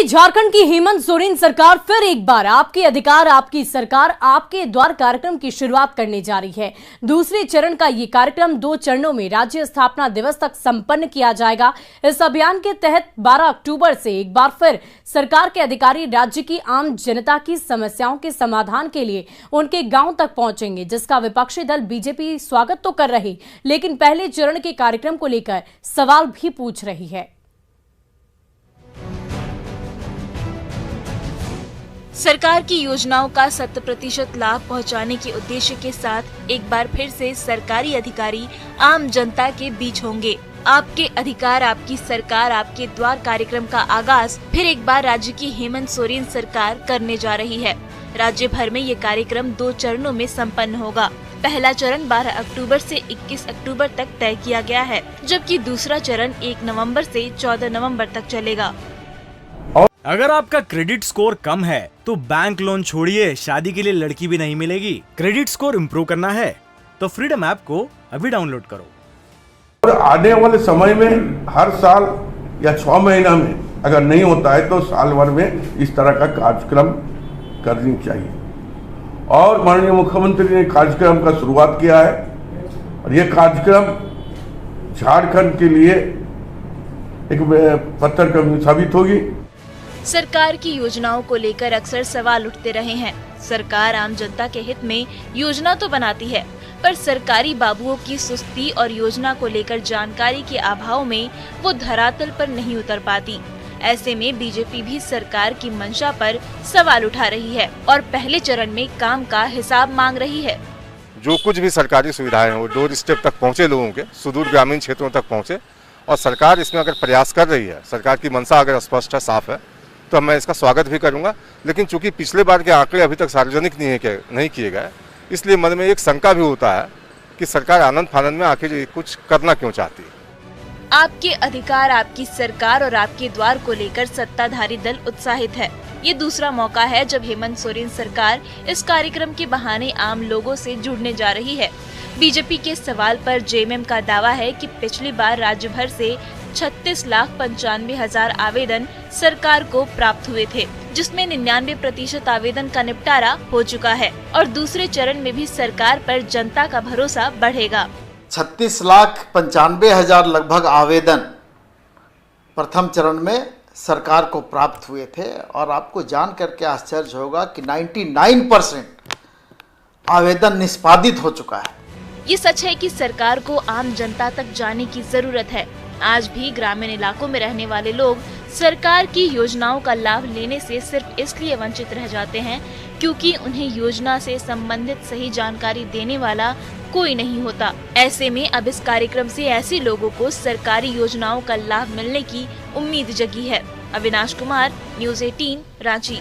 वहीं झारखंड की हेमंत सोरेन सरकार फिर एक बार आपके अधिकार आपकी सरकार आपके द्वार कार्यक्रम की शुरुआत करने जा रही है। दूसरे चरण का ये कार्यक्रम 2 चरणों में राज्य स्थापना दिवस तक संपन्न किया जाएगा। इस अभियान के तहत 12 अक्टूबर से एक बार फिर सरकार के अधिकारी राज्य की आम जनता की समस्याओं के समाधान के लिए उनके गांव तक पहुंचेंगे, जिसका विपक्षी दल बीजेपी स्वागत तो कर रही, लेकिन पहले चरण के कार्यक्रम को लेकर सवाल भी पूछ रही है। सरकार की योजनाओं का 100% लाभ पहुंचाने के उद्देश्य के साथ एक बार फिर से सरकारी अधिकारी आम जनता के बीच होंगे। आपके अधिकार आपकी सरकार आपके द्वार कार्यक्रम का आगाज फिर एक बार राज्य की हेमंत सोरेन सरकार करने जा रही है। राज्य भर में ये कार्यक्रम 2 चरणों में संपन्न होगा। पहला चरण 12 अक्टूबर से 21 अक्टूबर तक तय किया गया है, जबकि दूसरा चरण 1 नवंबर से 14 नवंबर तक चलेगा। अगर आपका क्रेडिट स्कोर कम है तो बैंक लोन छोड़िए, शादी के लिए लड़की भी नहीं मिलेगी। क्रेडिट स्कोर इम्प्रूव करना है तो फ्रीडम ऐप को अभी डाउनलोड करो। और आने वाले समय में हर साल या 6 महीना में अगर नहीं होता है तो साल भर में इस तरह का कार्यक्रम करनी चाहिए। और माननीय मुख्यमंत्री ने कार्यक्रम का शुरुआत किया है और ये कार्यक्रम झारखंड के लिए एक पत्थर कमी साबित होगी। सरकार की योजनाओं को लेकर अक्सर सवाल उठते रहे हैं। सरकार आम जनता के हित में योजना तो बनाती है, पर सरकारी बाबुओं की सुस्ती और योजना को लेकर जानकारी के अभाव में वो धरातल पर नहीं उतर पाती। ऐसे में बीजेपी भी सरकार की मंशा पर सवाल उठा रही है और पहले चरण में काम का हिसाब मांग रही है। जो कुछ भी सरकारी सुविधाएं हैं वो डोर स्टेप तक पहुँचे, लोगों के सुदूर ग्रामीण क्षेत्रों तक पहुँचे। और सरकार इसमें अगर प्रयास कर रही है, सरकार की मंशा अगर स्पष्ट है, साफ है, तो मैं इसका स्वागत भी करूंगा। लेकिन चूंकि पिछले बार के आंकड़े अभी तक सार्वजनिक नहीं किए गए, इसलिए मन में एक शंका भी होता है कि सरकार आनंद फानंद में आखिर कुछ करना क्यों चाहती है। आपके अधिकार आपकी सरकार और आपके द्वार को लेकर सत्ताधारी दल उत्साहित है। ये दूसरा मौका है जब हेमंत सोरेन सरकार इस कार्यक्रम के बहाने आम लोगों से जुड़ने जा रही है। बीजेपी के सवाल पर जेएमएम का दावा है कि पिछली बार राज्य भर से 36,95,000 आवेदन सरकार को प्राप्त हुए थे, जिसमें 99% आवेदन का निपटारा हो चुका है और दूसरे चरण में भी सरकार पर जनता का भरोसा बढ़ेगा। 36,95,000 लगभग आवेदन प्रथम चरण में सरकार को प्राप्त हुए थे और आपको जान करके आश्चर्य होगा कि 99% आवेदन निष्पादित हो चुका है। ये सच है कि सरकार को आम जनता तक जाने की जरूरत है। आज भी ग्रामीण इलाकों में रहने वाले लोग सरकार की योजनाओं का लाभ लेने से सिर्फ इसलिए वंचित रह जाते हैं क्योंकि उन्हें योजना से संबंधित सही जानकारी देने वाला कोई नहीं होता। ऐसे में अब इस कार्यक्रम से ऐसे लोगों को सरकारी योजनाओं का लाभ मिलने की उम्मीद जगी है। अविनाश कुमार, न्यूज़ 18, रांची।